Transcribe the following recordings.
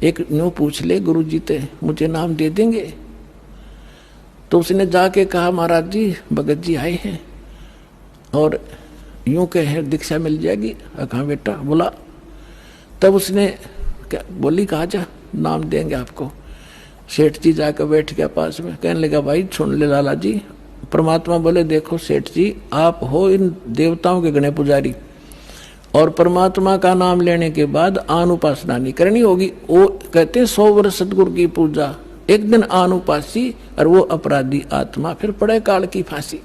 एक न्यू पूछ ले गुरुजी ते मुझे नाम दे देंगे। तो उसने जाके कहा महाराज जी भगत जी आए हैं और यूं कहे दीक्षा मिल जाएगी। कहा बेटा बोला। तब उसने क्या बोली, कहा जा नाम देंगे आपको। सेठ जी जाकर बैठ गया पास में, कहने लगा भाई सुन ले लाला जी। परमात्मा बोले देखो सेठ जी आप हो इन देवताओं के गणे पुजारी और परमात्मा का नाम लेने के बाद आन उपासना नहीं करनी होगी। वो कहते हैं 100 वर्ष सतगुरु की पूजा, एक दिन आन उपासी और वो अपराधी आत्मा फिर पड़े काल की फांसी।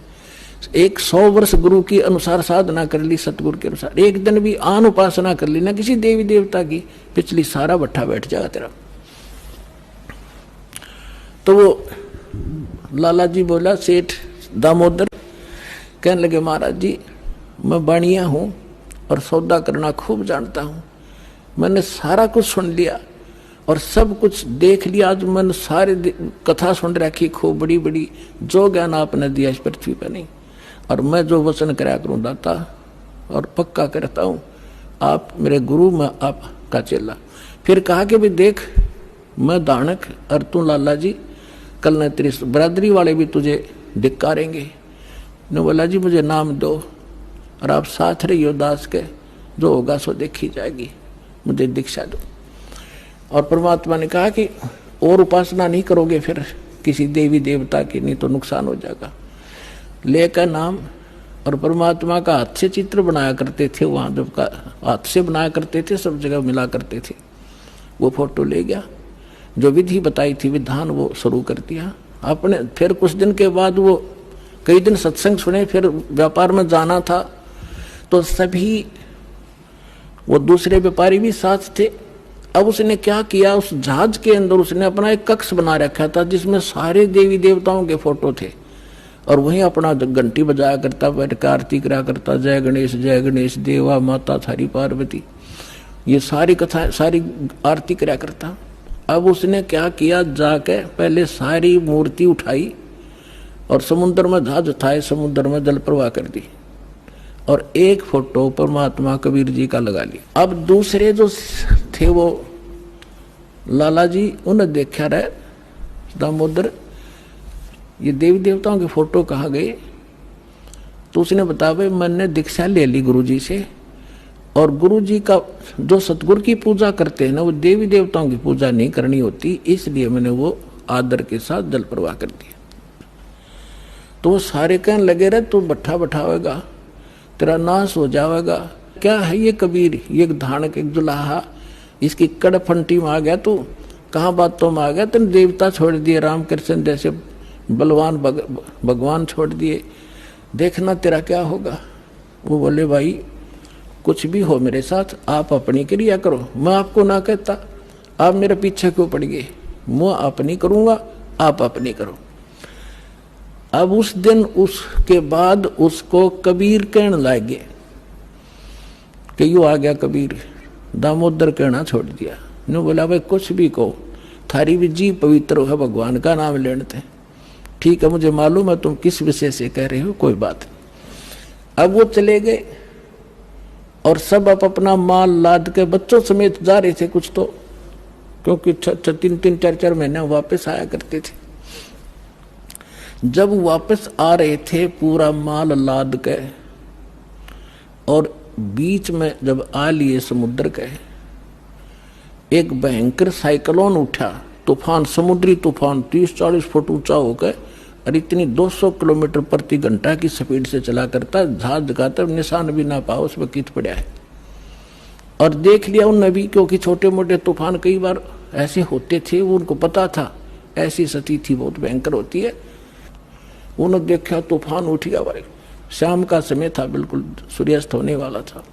100 वर्ष गुरु की अनुसार साधना कर ली, सतगुरु के अनुसार, एक दिन भी आन उपासना कर ली ना किसी देवी देवता की, पिछली सारा भट्ठा बैठ जाएगा तेरा। तो वो लाला जी बोला सेठ दामोदर, कहने लगे महाराज जी मैं बाणिया हूं और सौदा करना खूब जानता हूं, मैंने सारा कुछ सुन लिया और सब कुछ देख लिया। आज मैंने सारे कथा सुन रखी खूब बड़ी बड़ी, जो ज्ञान आपने दिया इस पृथ्वी पर नहीं। और मैं जो वचन कराया करूं दाता और पक्का करता हूं, आप मेरे गुरु मैं आपका चेला। फिर कहा कि भी देख मैं दानक और तू लाला जी, कल न तेरी बरादरी वाले भी तुझे धिक्कारेंगे। ने बोला जी मुझे नाम दो और आप साथ रहियो दास के, जो होगा सो देखी जाएगी, मुझे दीक्षा दो। और परमात्मा ने कहा कि और उपासना नहीं करोगे फिर किसी देवी देवता की, नहीं तो नुकसान हो जाएगा। लेकर नाम और परमात्मा का हाथ से चित्र बनाया करते थे, वहां जब का हाथ से बनाया करते थे सब जगह मिला करते थे। वो फोटो ले गया, जो विधि बताई थी विधान वो शुरू कर दिया आपने। फिर कुछ दिन के बाद वो कई दिन सत्संग सुने, फिर व्यापार में जाना था तो सभी वो दूसरे व्यापारी भी साथ थे। अब उसने क्या किया, उस जहाज के अंदर उसने अपना एक कक्ष बना रखा था जिसमें सारे देवी देवताओं के फोटो थे और वहीं अपना घंटी बजाया करता, बैठ कर आरती करा करता, जय गणेश देवा माता थारी पार्वती, ये सारी कथा सारी आरती करा करता। अब उसने क्या किया, जाके पहले सारी मूर्ति उठाई और समुद्र में जहाज उठाए, समुद्र में जल प्रवाह कर दी और एक फोटो परमात्मा कबीर जी का लगा लिया। अब दूसरे जो थे वो लाला जी, उन्हें देखा रहे दामोदर ये देवी देवताओं के फोटो कहाँ गए। तो उसने बताया भाई मैंने दीक्षा ले ली गुरुजी से और गुरुजी का जो सतगुरु की पूजा करते हैं ना वो देवी देवताओं की पूजा नहीं करनी होती, इसलिए मैंने वो आदर के साथ जल प्रवाह कर दिया। तो वो सारे कहने लगे रहे तू भट्ठा बैठावेगा, तेरा नाश हो जाएगा। क्या है ये कबीर, ये धानक एक जुलाहा, इसकी कड़फंटी में आ गया तू, कहाँ बातों में आ गया, तेने देवता छोड़ दिए, रामकृष्ण जैसे बलवान भगवान छोड़ दिए, देखना तेरा क्या होगा। वो बोले भाई कुछ भी हो मेरे साथ, आप अपनी क्रिया करो, मैं आपको ना कहता, आप मेरे पीछे क्यों पड़ गए, मैं अपनी करूंगा आप अपनी करो। अब उस दिन उसके बाद उसको कबीर कहने लगे कि यू आ गया कबीर, दामोदर कहना छोड़ दिया। ने बोला भाई कुछ भी कहो, थारी भी जी पवित्र है, भगवान का नाम लेने थे। ठीक है मुझे मालूम है तुम किस विषय से कह रहे हो, कोई बात नहीं। अब वो चले गए और सब अपना माल लाद के बच्चों समेत जा रहे थे कुछ तो, क्योंकि 3-4 महीने वापस आया करते थे। जब वापस आ रहे थे पूरा माल लाद के और बीच में जब आ लिए समुद्र के, एक भयंकर साइक्लोन उठा, तूफान, समुद्री तूफान 30-40 फुट ऊंचा होकर और इतनी 200 किलोमीटर प्रति घंटा की स्पीड से चला करता, जहाज दिखाता निशान भी ना पाओ उसमें कित पड़ा है। और देख लिया उन नबी, क्योंकि छोटे मोटे तूफान कई बार ऐसे होते थे, वो उनको पता था ऐसी स्थिति बहुत भयंकर होती है। उन्होंने देखा तूफान उठ गया भाई, शाम का समय था, बिल्कुल सूर्यास्त होने वाला था।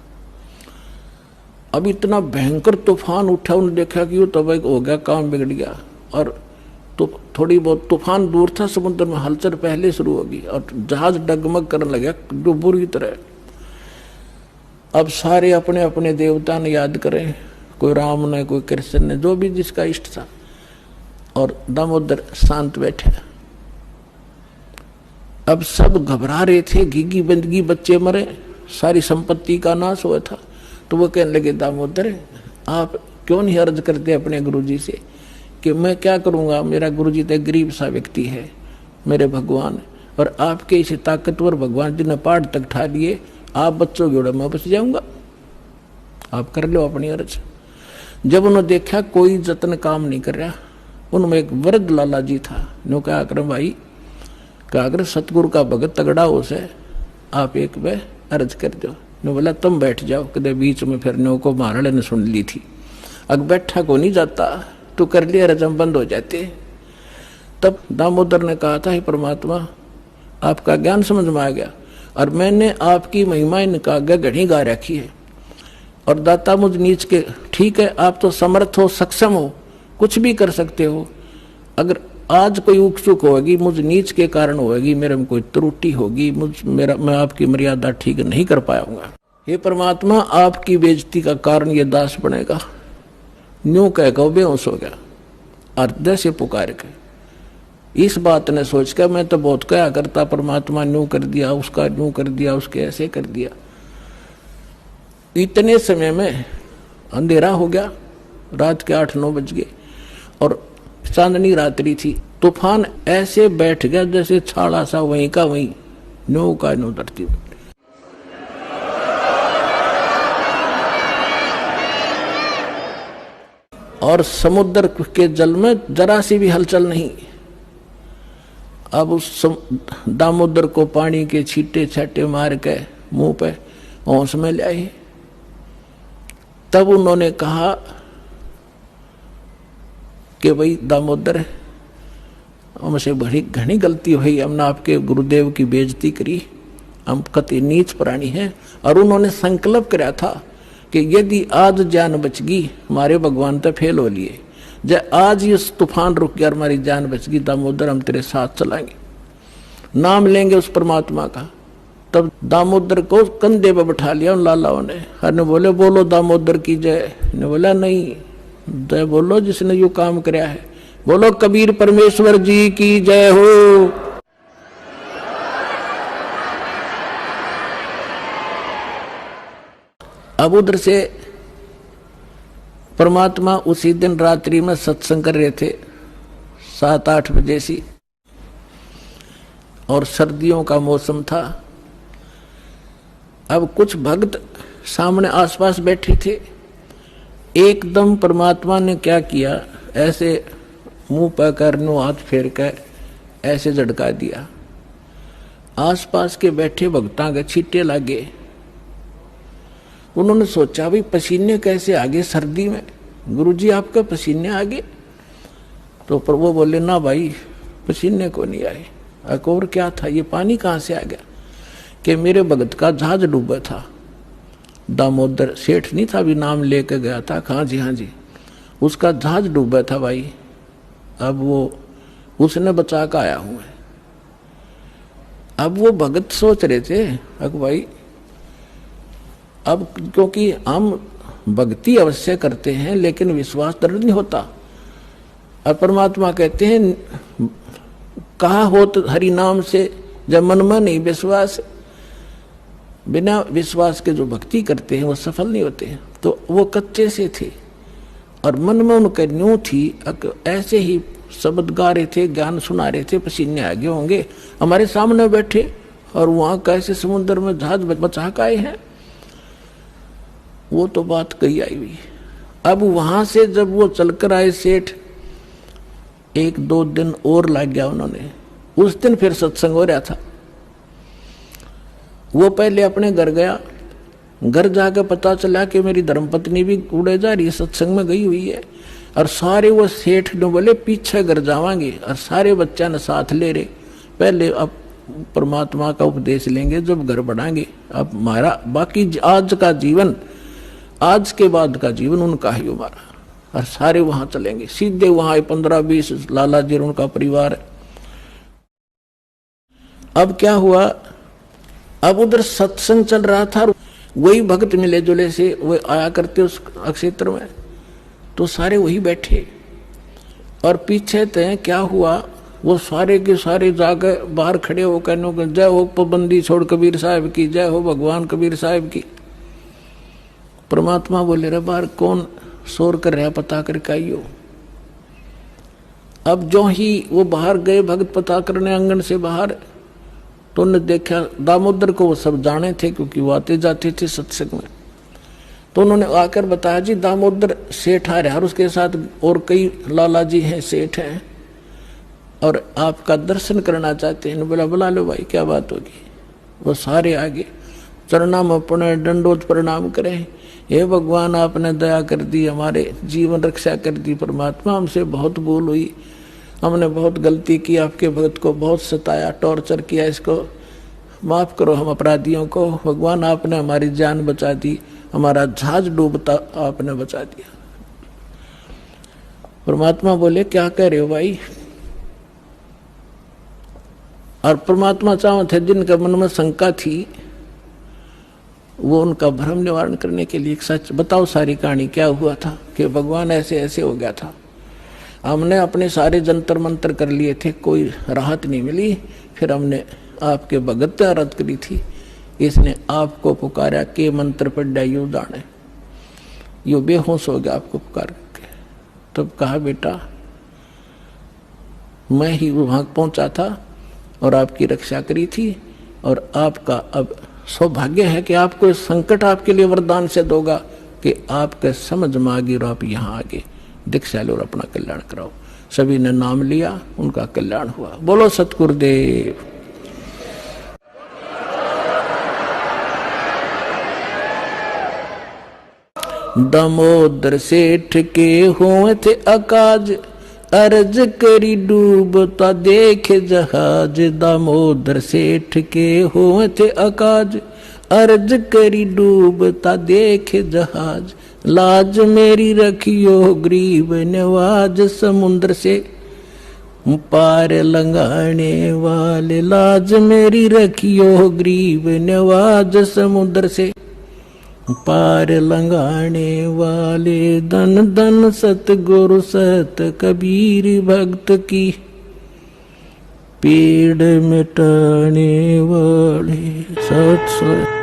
अब इतना भयंकर तूफान उठा, उन्होंने देखा कि वो तो भाई हो गया, काम बिगड़ गया। और तो थोड़ी बहुत तूफान दूर था, समुद्र में हलचल पहले शुरू होगी और जहाज डगमग करने लगा जो बुरी तरह। अब सारे अपने अपने देवता ने याद करें, कोई राम ने, कोई कृष्ण ने, जो भी जिसका इष्ट था, और दामोदर शांत बैठे। अब सब घबरा रहे थे, घिगी बंदगी, बच्चे मरे, सारी संपत्ति का नाश हुआ था। तो वो कहने लगे दामोदर आप क्यों नहीं अर्ज करते अपने गुरुजी से कि मैं क्या करूँगा, मेरा गुरुजी तो गरीब सा व्यक्ति है, मेरे भगवान, और आपके इसे ताकतवर भगवान जी ने पहाड़ तक ठा लिए, आप बच्चों की ओर मैं बच जाऊँगा, आप कर लो अपनी अर्ज। जब उन्होंने देखा कोई जतन काम नहीं कर रहा, उनमें एक वृद्ध लाला जी था, नो क्या कर भाई, क्या अगर सतगुरु का भगत तगड़ा हो से आप एक वे अर्ज कर दो। ने बोला तुम बैठ जाओ, कदे बीच में फिर नो को महाराज ने सुन ली थी, अग बैठा को नहीं जाता, तो कर लिया रजम बंद हो जाते। तब दामोदर ने कहा था, हे परमात्मा आपका ज्ञान समझ में आ गया, और मैंने आपकी महिमा इनका आगे घड़ी गा रखी है, और दाता मुझ नीच के, ठीक है आप तो समर्थ हो, सक्षम हो, कुछ भी कर सकते हो, अगर आज कोई उक चुक होगी मुझ नीच के कारण होगी, मेरे में कोई त्रुटि होगी, मैं आपकी मर्यादा ठीक नहीं कर पाऊंगा, हे परमात्मा आपकी बेइज्जती का कारण ये दास बनेगा। न्यू कह के बेहोश हो गया, हृदय से पुकार के इस बात ने सोच कर मैं तो बहुत कहा करता, परमात्मा न्यू कर दिया, उसका न्यू कर दिया, उसके ऐसे कर दिया। इतने समय में अंधेरा हो गया, रात के 8-9 बज गए, और चांदनी रात्रि थी। तूफान ऐसे बैठ गया जैसे छाड़ा सा वहीं का वहीं, न्यू का न्यू धरती में। और समुद्र के जल में जरा सी भी हलचल नहीं। अब उस दामोदर को पानी के छींटे छाटे मार के मुंह पे होश में ले आए। तब उन्होंने कहा कि भाई दामोदर हमसे बड़ी घनी गलती हुई, हमने आपके गुरुदेव की बेइज्जती करी, हम कति नीच प्राणी हैं। और उन्होंने संकल्प कराया था कि यदि आज जान बच गई, हमारे भगवान तो फेल हो लिए, जब आज ये तूफान रुक गया और हमारी जान बच गई, दामोदर हम तेरे साथ चलाएंगे, नाम लेंगे उस परमात्मा का। तब दामोदर को कंधे पे बैठा लिया उन लालाओं ने, हर ने बोले बोलो दामोदर की जय, ने बोला नहीं जय बोलो जिसने यू काम कराया है, बोलो कबीर परमेश्वर जी की जय हो। अब उधर से परमात्मा उसी दिन रात्रि में सत्संग कर रहे थे 7-8 बजे सी, और सर्दियों का मौसम था। अब कुछ भक्त सामने आसपास बैठे थे। एकदम परमात्मा ने क्या किया, ऐसे मुंह पर करनो हाथ फेर कर ऐसे झटका दिया, आसपास के बैठे भक्तां के छींटे लगे। उन्होंने सोचा भाई पसीने कैसे आगे सर्दी में, गुरुजी आपके पसीने आगे? तो पर वो बोले ना भाई पसीने को नहीं आए। और क्या था, ये पानी कहाँ से आ गया? कि मेरे भगत का जहाज डूबा था, दामोदर सेठ नहीं था, भी नाम लेके गया था, हाँ जी, उसका जहाज डूबा था भाई, अब वो उसने बचा कर आया हूं मैं। अब वो भगत सोच रहे थे अब भाई, अब क्योंकि हम भक्ति अवश्य करते हैं लेकिन विश्वास दृढ़ नहीं होता, और परमात्मा कहते हैं कहा हो तो हरि नाम से, जब मन में नहीं विश्वास, बिना विश्वास के जो भक्ति करते हैं वो सफल नहीं होते हैं। तो वो कच्चे से थे और मन में उनके न्यू थी, ऐसे ही शब्द गा रहे थे, ज्ञान सुना रहे थे, पसीने आगे होंगे, हमारे सामने बैठे और वहां कैसे समुद्र में जहाज बचा के आए हैं। वो तो बात कही आई हुई। अब वहां से जब वो चलकर आए सेठ, 1-2 दिन और लग गया उन्होंने। उस दिन फिर सत्संग हो रहा था। वो पहले अपने घर गया, घर जाकर पता चला कि मेरी धर्मपत्नी भी उड़े जा रही सत्संग में गई हुई है, और सारे वो सेठ ने बोले पीछे घर जावांगे, और सारे बच्चा ने साथ ले रहे, पहले अब परमात्मा का उपदेश लेंगे जब घर बढ़ाएंगे, अब हमारा बाकी आज का जीवन, आज के बाद का जीवन उनका ही हमारा, और सारे वहां चलेंगे। सीधे वहां 15-20 लाला जी उनका परिवार है। अब क्या हुआ, अब उधर सत्संग चल रहा था, वही भक्त मिले जुले से वो आया करते उस क्षेत्र में, तो सारे वही बैठे, और पीछे थे क्या हुआ, वो सारे के सारे जाकर बाहर खड़े हो कहने जय हो पाबंदी छोड़ कबीर साहब की, जय हो भगवान कबीर साहब की। परमात्मा बोले रे बाहर कौन शोर कर रहा, पता करके आइयो। अब जो ही वो बाहर गए भगत पता करने आंगन से बाहर, तो उन्होंने देखा दामोदर को, वो सब जाने थे क्योंकि वो आते जाते थे सत्संग में। तो उन्होंने आकर बताया जी दामोदर सेठ आ रहा है और उसके साथ और कई लाला जी हैं, सेठ हैं, और आपका दर्शन करना चाहते हैं। बोला बुला लो भाई, क्या बात होगी। वो सारे आगे चरणा में अपने दंडोत प्रणाम करें। हे भगवान, आपने दया कर दी, हमारे जीवन रक्षा कर दी। परमात्मा, हमसे बहुत भूल हुई, हमने बहुत गलती की, आपके भक्त को बहुत सताया, टॉर्चर किया, इसको माफ करो हम अपराधियों को। भगवान, आपने हमारी जान बचा दी, हमारा जहाज डूबता आपने बचा दिया। परमात्मा बोले क्या कह रहे हो भाई। और परमात्मा चाहो थे जिनका मन में शंका थी, वो उनका भ्रम निवारण करने के लिए एक सच बताओ, सारी कहानी क्या हुआ था कि भगवान ऐसे ऐसे हो गया था। हमने अपने सारे जंतर मंतर कर लिए थे, कोई राहत नहीं मिली। फिर हमने आपके भगत आराध करी थी, इसने आपको पुकारा के मंत्र पढ़ा यू दाने, यो बेहोश हो गया आपको पुकार के। तब कहा बेटा मैं ही वहां पहुंचा था और आपकी रक्षा करी थी, और आपका अब सौभाग्य है कि आपको इस संकट आपके लिए वरदान से दोगा कि आपके समझ में आ गई और आप यहाँ आगे दीक्षा लो और अपना कल्याण कराओ। सभी ने नाम लिया, उनका कल्याण हुआ। बोलो सतगुरुदेव। दामोदर सेठ के हुए थे अकाज, अर्ज करी डूबता देखे जहाज। दामोदर सेठ के हुए थे अकाज, अर्ज करी डूबता देखे जहाज। लाज मेरी रखियो गरीब नवाज, समुद्र से पार लंघाने वाले। लाज मेरी रखियो गरीब नवाज, समुद्र से पार लंघाने वाले। धन धन सतगुरु सत कबीर भक्त की, पीड़ मिटाने वाले। सत